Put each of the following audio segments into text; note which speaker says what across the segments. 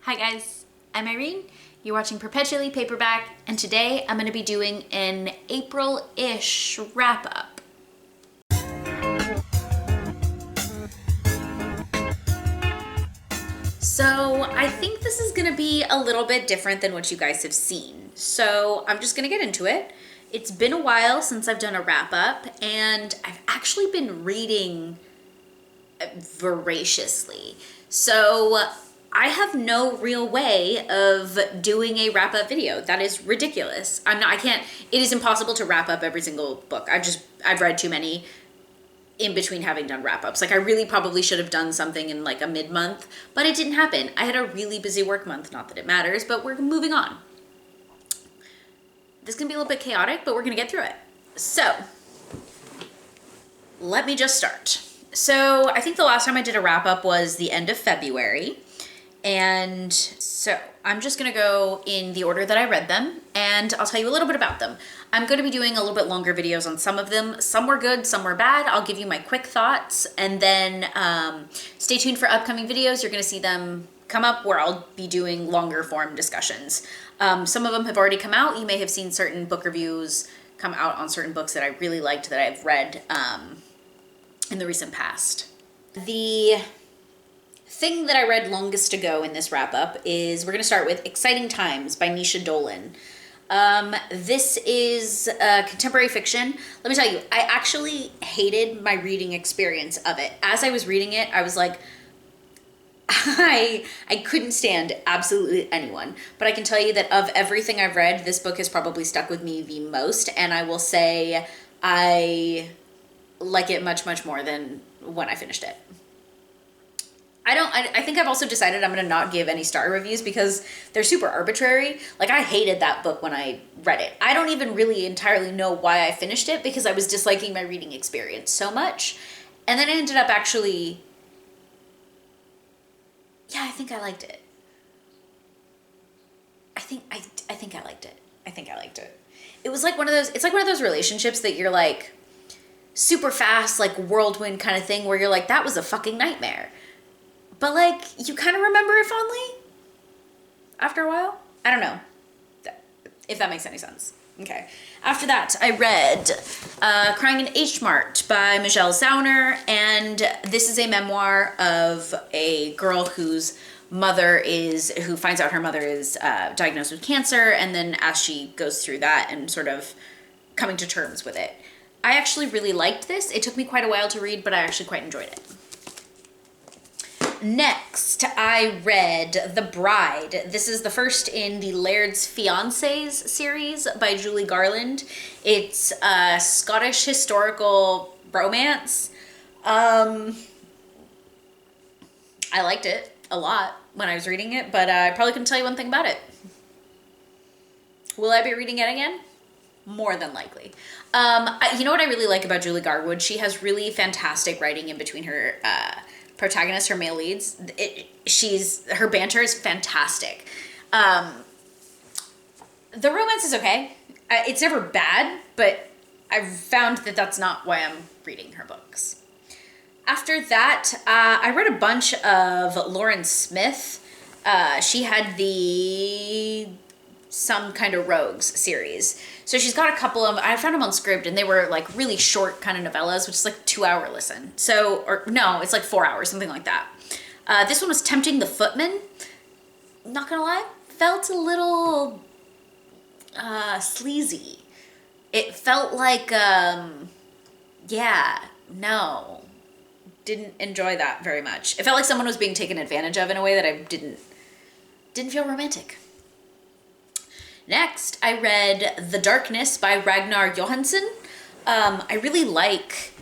Speaker 1: Hi guys, I'm Irene. You're watching Perpetually Paperback, and today I'm going to be doing an April-ish wrap-up. So I think this is going to be a little bit different than what you guys have seen. So I'm just going to get into it. It's been a while since I've done a wrap-up, and I've actually been reading voraciously. So I have no real way of doing a wrap-up video. That is ridiculous. It is impossible to wrap up every single book. I've read too many in between having done wrap-ups. Like, I really probably should have done something in like a mid-month, but it didn't happen. I had a really busy work month, not that it matters, but we're moving on. This is gonna be a little bit chaotic, but we're gonna get through it. So, let me just start. So, I think the last time I did a wrap-up was the end of February. And so I'm just going to go in the order that I read them, and I'll tell you a little bit about them. I'm going to be doing a little bit longer videos on some of them. Some were good, some were bad. I'll give you my quick thoughts, and then stay tuned for upcoming videos. You're going to see them come up where I'll be doing longer form discussions. Some of them have already come out. You may have seen certain book reviews come out on certain books that I really liked that I've read in the recent past. The thing that I read longest to go in this wrap-up is we're going to start with Exciting Times by Dolan. This is contemporary fiction. Let me tell you, I actually hated my reading experience of it. As I was reading it, I was like, I couldn't stand absolutely anyone. But I can tell you that of everything I've read, this book has probably stuck with me the most, and I will say I like it much, much more than when I finished it. I think I've also decided I'm going to not give any star reviews because they're super arbitrary. Like, I hated that book when I read it. I don't even really entirely know why I finished it because I was disliking my reading experience so much. And then I ended up actually, I think I liked it. I think I liked it. It was like it's like one of those relationships that you're like super fast, like whirlwind kind of thing where you're like, that was a fucking nightmare. But, like, you kind of remember it fondly after a while. I don't know if that makes any sense. Okay. After that, I read Crying in Mart by Zauner, and this is a memoir of a girl who finds out her mother is diagnosed with cancer, and then as she goes through that and sort of coming to terms with it. I actually really liked this. It took me quite a while to read, but I actually quite enjoyed it. Next, I read The Bride. This is the first in the Laird's Fiancés series by Julie Garland. It's a Scottish historical romance. I liked it a lot when I was reading it, but I probably couldn't tell you one thing about it. Will I be reading it again? More than likely. You know what I really like about Julie Garwood? She has really fantastic writing in between her protagonist, her male leads. Her banter is fantastic. The romance is okay. It's never bad, but I've found that that's not why I'm reading her books. After that, I read a bunch of Lauren Smith. She had the Some Kind of Rogues series. So she's got a couple of, I found them on Scribd, and they were like really short kind of novellas, which is like 2-hour listen. It's like 4 hours, something like that. This one was Tempting the Footman. Not gonna lie, felt a little sleazy. It felt like, didn't enjoy that very much. It felt like someone was being taken advantage of in a way that I didn't feel romantic. Next, I read The Darkness by Ragnar Johansson. I really like,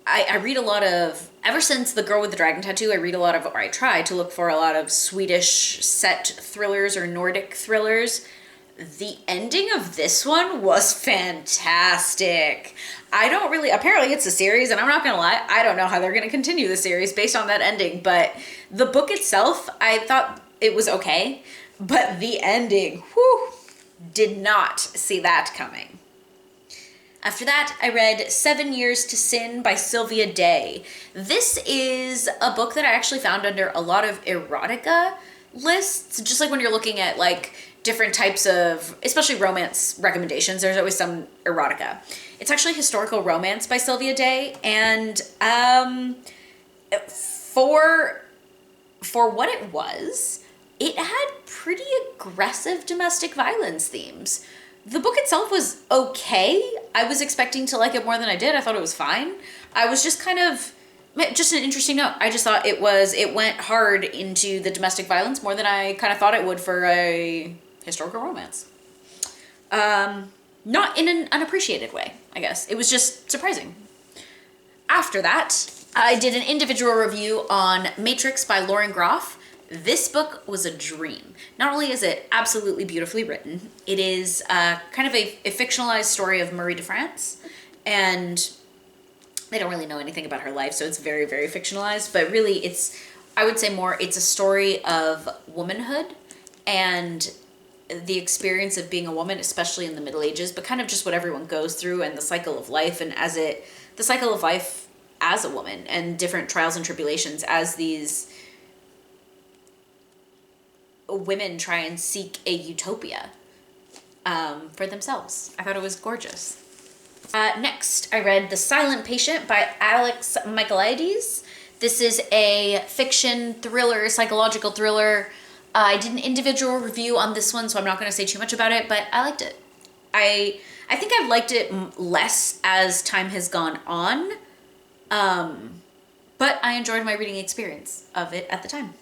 Speaker 1: I read a lot of, ever since The Girl with the Dragon Tattoo, I try to look for a lot of Swedish set thrillers or Nordic thrillers. The ending of this one was fantastic. Apparently it's a series, and I'm not gonna lie, I don't know how they're gonna continue the series based on that ending, but the book itself, I thought it was okay. But the ending, did not see that coming. After that, I read 7 Years to Sin by Sylvia Day. This is a book that I actually found under a lot of erotica lists, just like when you're looking at like different types of, especially romance recommendations, there's always some erotica. It's actually historical romance by Sylvia Day, and for what it was, it had pretty aggressive domestic violence themes. The book itself was okay. I was expecting to like it more than I did. I thought it was fine. I was just kind of, just an interesting note. I just thought it went hard into the domestic violence more than I kind of thought it would for a historical romance. Not in an unappreciated way, I guess. It was just surprising. After that, I did an individual review on Matrix by Lauren Groff. This book was a dream. Not only is it absolutely beautifully written, it is kind of a fictionalized story of Marie de France, and they don't really know anything about her life, so it's very, very fictionalized, but really I would say more, it's a story of womanhood and the experience of being a woman, especially in the Middle Ages, but kind of just what everyone goes through and the cycle of life, and the cycle of life as a woman and different trials and tribulations as these women try and seek a utopia for themselves. I thought it was gorgeous. Next, I read The Silent Patient by Alex Michaelides. This is a fiction thriller, psychological thriller. I did an individual review on this one, so I'm not going to say too much about it, but I liked it. I think I've liked it less as time has gone on, but I enjoyed my reading experience of it at the time.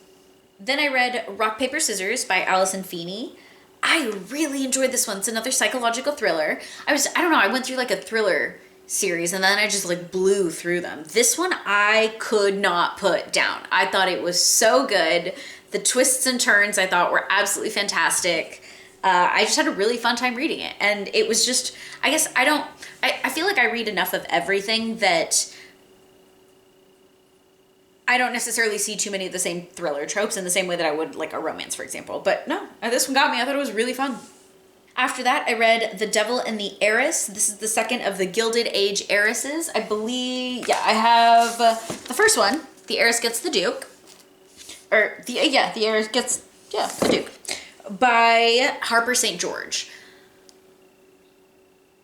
Speaker 1: Then I read Rock, Paper, Scissors by Alison Feeney. I really enjoyed this one. It's another psychological thriller. I went through like a thriller series and then I just like blew through them. This one I could not put down. I thought it was so good. The twists and turns I thought were absolutely fantastic. I just had a really fun time reading it. And it was just, I guess I feel like I read enough of everything that I don't necessarily see too many of the same thriller tropes in the same way that I would like a romance, for example. But no, this one got me. I thought it was really fun. After that, I read The Devil and the Heiress. This is the second of the Gilded Age heiresses. I believe, yeah, I have the first one, The Heiress Gets the Duke. The Heiress Gets, the Duke. By Harper St. George.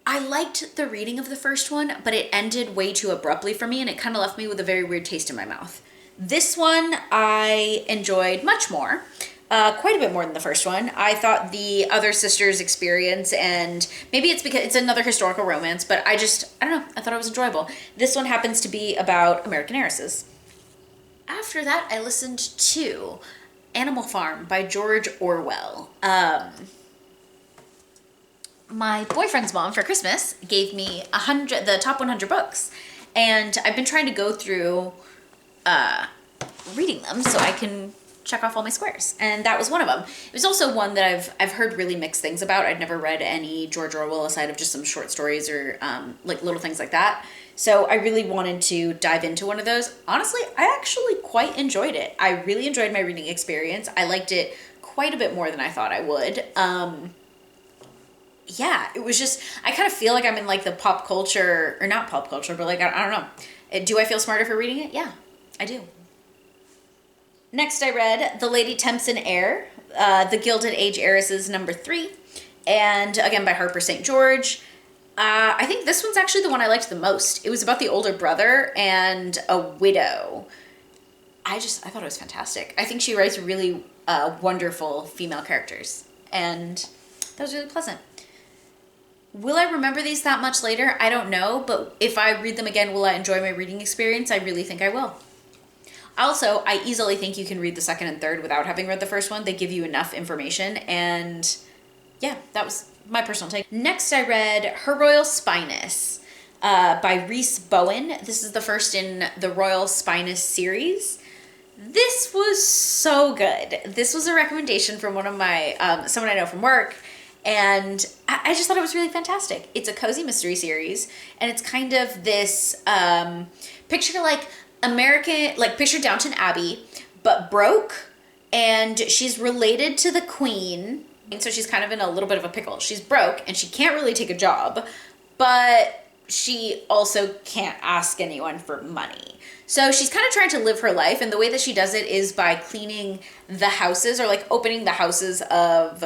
Speaker 1: I liked the reading of the first one, but it ended way too abruptly for me, and it kind of left me with a very weird taste in my mouth. This one I enjoyed much more, quite a bit more than the first one. I thought the other sisters' experience, and maybe it's because it's another historical romance, but I don't know, I thought it was enjoyable. This one happens to be about American heiresses. After that, I listened to Animal Farm by George Orwell. My boyfriend's mom for Christmas gave me the top 100 books, and I've been trying to go through reading them so I can check off all my squares, and that was one of them. It was also one that I've heard really mixed things about. I'd never read any George Orwell aside of just some short stories or like little things like that, so I really wanted to dive into one of those. Honestly, I actually quite enjoyed it. I really enjoyed my reading experience. I liked it quite a bit more than I thought I would. Yeah, it was just, I kind of feel like I'm in like the pop culture, or not pop culture, but like, I don't know. Do I feel smarter for reading it? Yeah, I do. Next I read The Lady Tempts and Heir, The Gilded Age Heiresses #3, and again by Harper St. George. I think this one's actually the one I liked the most. It was about the older brother and a widow. I thought it was fantastic. I think she writes really wonderful female characters, and that was really pleasant. Will I remember these that much later? I don't know, but if I read them again, will I enjoy my reading experience? I really think I will. Also, I easily think you can read the second and third without having read the first one. They give you enough information, and yeah, that was my personal take. Next, I read Her Royal Spyness by Rhys Bowen. This is the first in the Royal Spyness series. This was so good. This was a recommendation from one of my, someone I know from work, and I just thought it was really fantastic. It's a cozy mystery series, and it's kind of this, picture Downton Abbey, but broke, and she's related to the Queen, and so she's kind of in a little bit of a pickle. She's broke, and she can't really take a job, but she also can't ask anyone for money. So she's kind of trying to live her life, and the way that she does it is by cleaning the houses, or like opening the houses of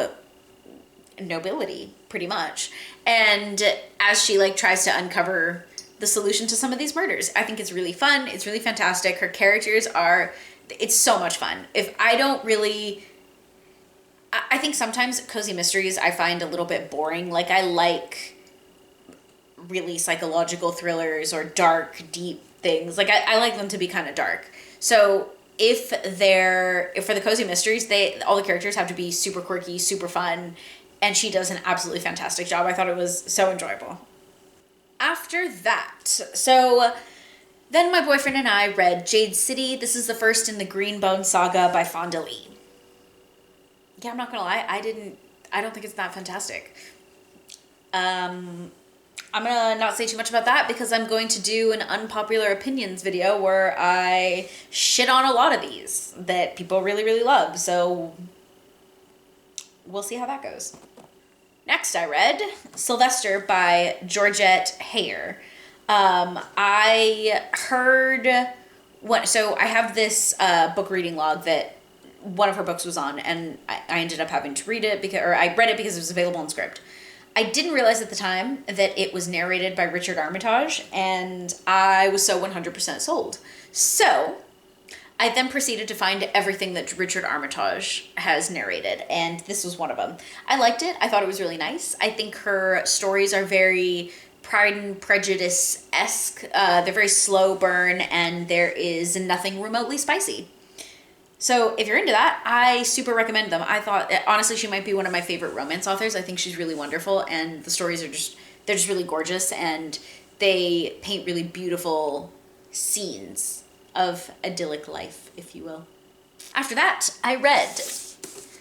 Speaker 1: nobility, pretty much. And as she like tries to uncover the solution to some of these murders, I think it's really fun. It's really fantastic. Her characters are, it's so much fun. If I don't really, I think sometimes cozy mysteries I find a little bit boring. Like I like really psychological thrillers or dark, deep things. Like I like them to be kind of dark. So if for the cozy mysteries, all the characters have to be super quirky, super fun, and she does an absolutely fantastic job. I thought it was so enjoyable. After that, so then my boyfriend and I read Jade City. This is the first in the Greenbone saga by Fonda Lee. Yeah, I'm not gonna lie, I don't think it's that fantastic. I'm gonna not say too much about that because I'm going to do an unpopular opinions video where I shit on a lot of these that people really, really love. So we'll see how that goes. Next I read Sylvester by Georgette Heir. I heard so I have this book reading log that one of her books was on, and I ended up having to read it or I read it because it was available in script. I didn't realize at the time that it was narrated by Richard Armitage, and I was so 100% sold. So I then proceeded to find everything that Richard Armitage has narrated, and this was one of them. I liked it. I thought it was really nice. I think her stories are very Pride and Prejudice-esque. They're very slow burn, and there is nothing remotely spicy. So if you're into that, I super recommend them. I thought, honestly, she might be one of my favorite romance authors. I think she's really wonderful, and the stories are they're just really gorgeous, and they paint really beautiful scenes of idyllic life, if you will. After that, I read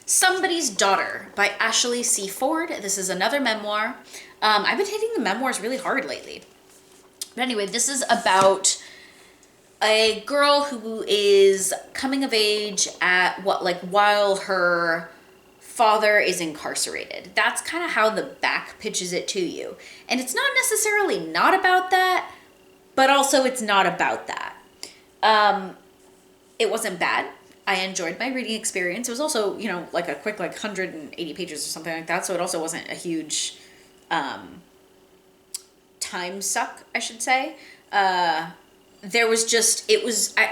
Speaker 1: Somebody's Daughter by Ashley C. Ford. This is another memoir. I've been hitting the memoirs really hard lately. But anyway, this is about a girl who is coming of age while her father is incarcerated. That's kind of how the back pitches it to you. And it's not necessarily not about that, but also it's not about that. It wasn't bad. I enjoyed my reading experience. It was also, like a quick 180 pages or something like that. So it also wasn't a huge time suck, I should say. I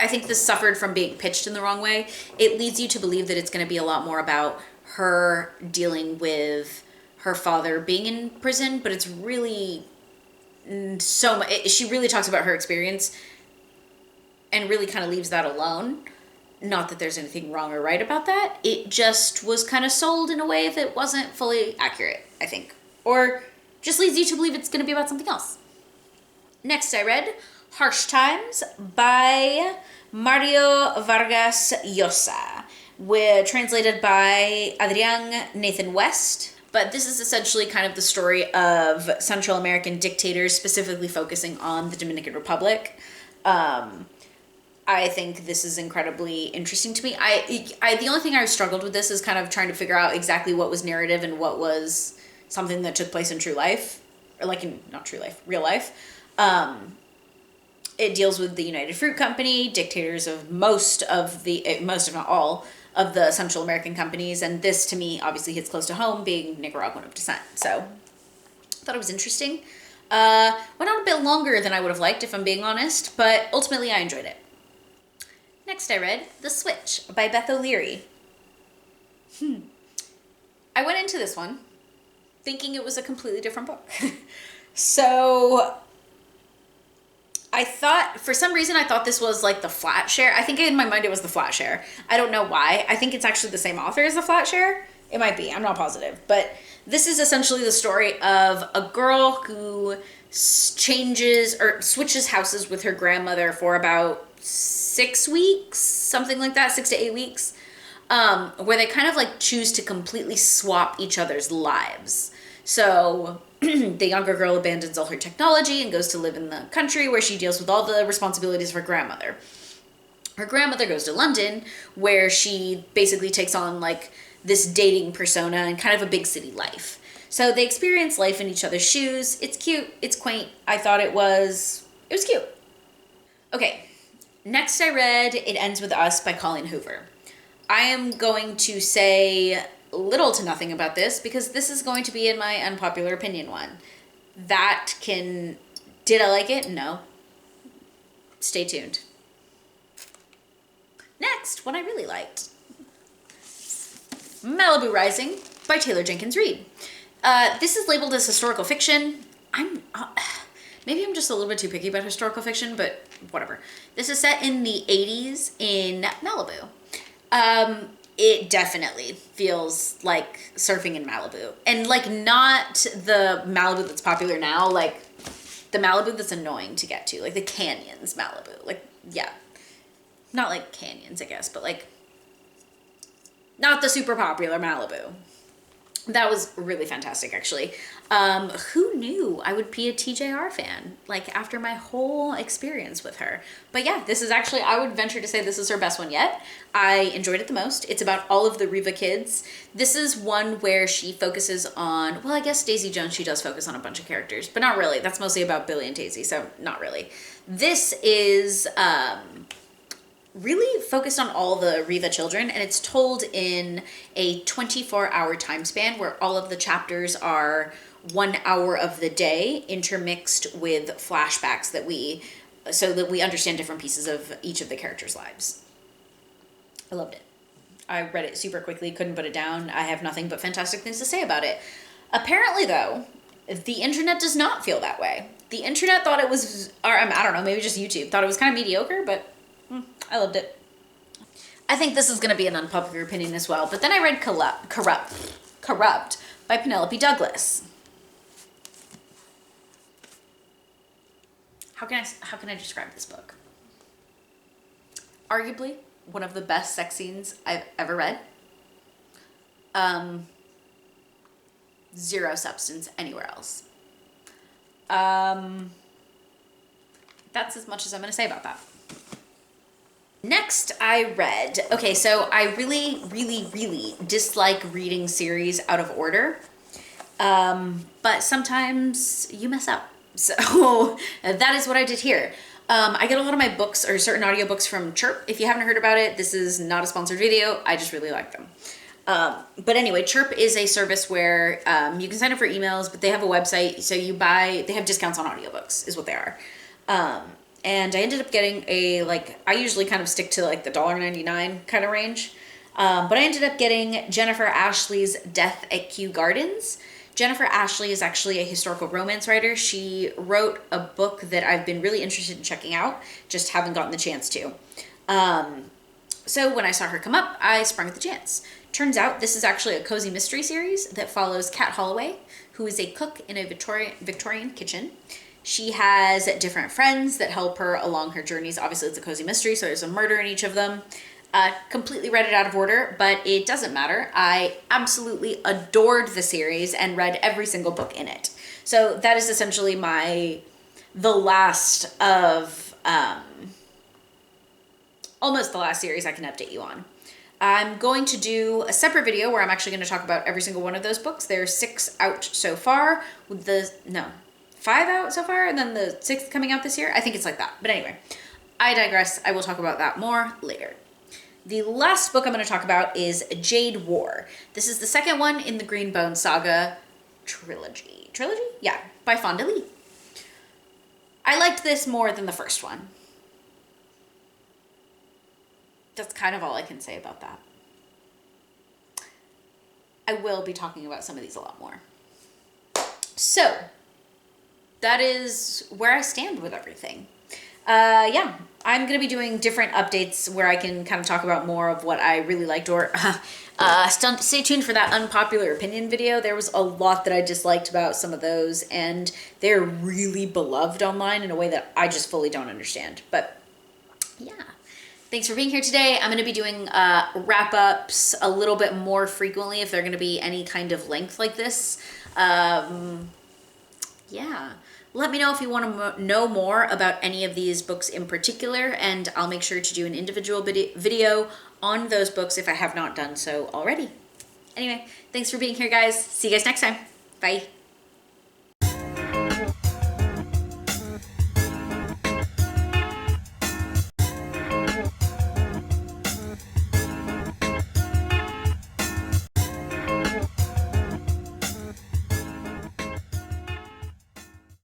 Speaker 1: think this suffered from being pitched in the wrong way. It leads you to believe that it's going to be a lot more about her dealing with her father being in prison, but it's really so much. She really talks about her experience and really kind of leaves that alone. Not that there's anything wrong or right about that. It just was kind of sold in a way that wasn't fully accurate, I think. Or just leads you to believe it's going to be about something else. Next I read Harsh Times by Mario Vargas Llosa, translated by Adrián Nathan West. But this is essentially kind of the story of Central American dictators, specifically focusing on the Dominican Republic. I think this is incredibly interesting to me. The only thing I struggled with this is kind of trying to figure out exactly what was narrative and what was something that took place in true life, or not true life, real life. It deals with the United Fruit Company, dictators of most if not all of the Central American companies, and this to me obviously hits close to home, being Nicaraguan of descent. So I thought it was interesting. Went on a bit longer than I would have liked, if I'm being honest, but ultimately I enjoyed it. Next I read The Switch by Beth O'Leary. I went into this one thinking it was a completely different book. So for some reason I thought this was like the Flat Share. I think in my mind it was the Flat Share. I don't know why. I think it's actually the same author as the Flat Share. It might be, I'm not positive. But this is essentially the story of a girl who switches houses with her grandmother for about 6 weeks, something like that, 6 to 8 weeks, where they kind of choose to completely swap each other's lives. So the younger girl abandons all her technology and goes to live in the country where she deals with all the responsibilities of her grandmother. Her grandmother goes to London, where she basically takes on this dating persona and kind of a big city life. So they experience life in each other's shoes. It's cute. It's quaint. I thought it was cute. Okay, next I read It Ends With Us by Colleen Hoover. I am going to say little to nothing about this because this is going to be in my unpopular opinion one. Did I like it? No. Stay tuned. Next, one I really liked. Malibu Rising by Taylor Jenkins Reid. This is labeled as historical fiction. Maybe I'm just a little bit too picky about historical fiction, but whatever. This is set in the 80s in Malibu. It definitely feels like surfing in Malibu. And like not the Malibu that's popular now, like the Malibu that's annoying to get to. Like the canyons Malibu. Like, yeah. Not like canyons, I guess, but like not the super popular Malibu. That was really fantastic, actually. Who knew I would be a TJR fan, like, after my whole experience with her? But yeah, this is actually, I would venture to say this is her best one yet. I enjoyed it the most. It's about all of the Riva kids. This is one where she focuses on, well, I guess Daisy Jones, she does focus on a bunch of characters, but not really. That's mostly about Billy and Daisy, so not really. This is really focused on all the Riva children, and it's told in a 24-hour time span where all of the chapters are 1 hour of the day intermixed with flashbacks so that we understand different pieces of each of the characters' lives. I loved it. I read it super quickly, couldn't put it down. I have nothing but fantastic things to say about it. Apparently, though, the internet does not feel that way. The internet thought it was, or I don't know, maybe just YouTube, thought it was kind of mediocre, but I loved it. I think this is going to be an unpopular opinion as well, but then I read Corrupt by Penelope Douglas. How can I describe this book? Arguably one of the best sex scenes I've ever read. Zero substance anywhere else. That's as much as I'm going to say about that. Next, I read, okay, so I really, really, really dislike reading series out of order, but sometimes you mess up. So that is what I did here. I get a lot of my books or certain audiobooks from Chirp. If you haven't heard about it, this is not a sponsored video. I just really like them. But anyway, Chirp is a service where you can sign up for emails, but they have a website, so they have discounts on audiobooks is what they are. And I ended up getting I usually kind of stick to like the $1.99 kind of range. But I ended up getting Jennifer Ashley's Death at Kew Gardens. Jennifer Ashley is actually a historical romance writer. She wrote a book that I've been really interested in checking out, just haven't gotten the chance to. So when I saw her come up, I sprung at the chance. Turns out this is actually a cozy mystery series that follows Kat Holloway, who is a cook in a Victorian kitchen. She has different friends that help her along her journeys. Obviously, it's a cozy mystery, so there's a murder in each of them. Completely read it out of order, but it doesn't matter. I absolutely adored the series and read every single book in it. So that is essentially the last of, almost the last series I can update you on. I'm going to do a separate video where I'm actually going to talk about every single one of those books. There's 6 out so far, with 5 out so far, and then the 6th coming out this year. I think it's like that. But anyway, I digress. I will talk about that more later. The last book I'm going to talk about is Jade War. This is the second one in the Greenbone Saga trilogy. Trilogy? Yeah, by Fonda Lee. I liked this more than the first one. That's kind of all I can say about that. I will be talking about some of these a lot more. So, that is where I stand with everything. Yeah, I'm going to be doing different updates where I can kind of talk about more of what I really liked, or stay tuned for that unpopular opinion video. There was a lot that I disliked about some of those, and they're really beloved online in a way that I just fully don't understand. But yeah, thanks for being here today. I'm going to be doing wrap-ups a little bit more frequently if they're going to be any kind of length like this. Yeah. Let me know if you want to know more about any of these books in particular, and I'll make sure to do an individual video on those books if I have not done so already. Anyway, thanks for being here, guys. See you guys next time. Bye.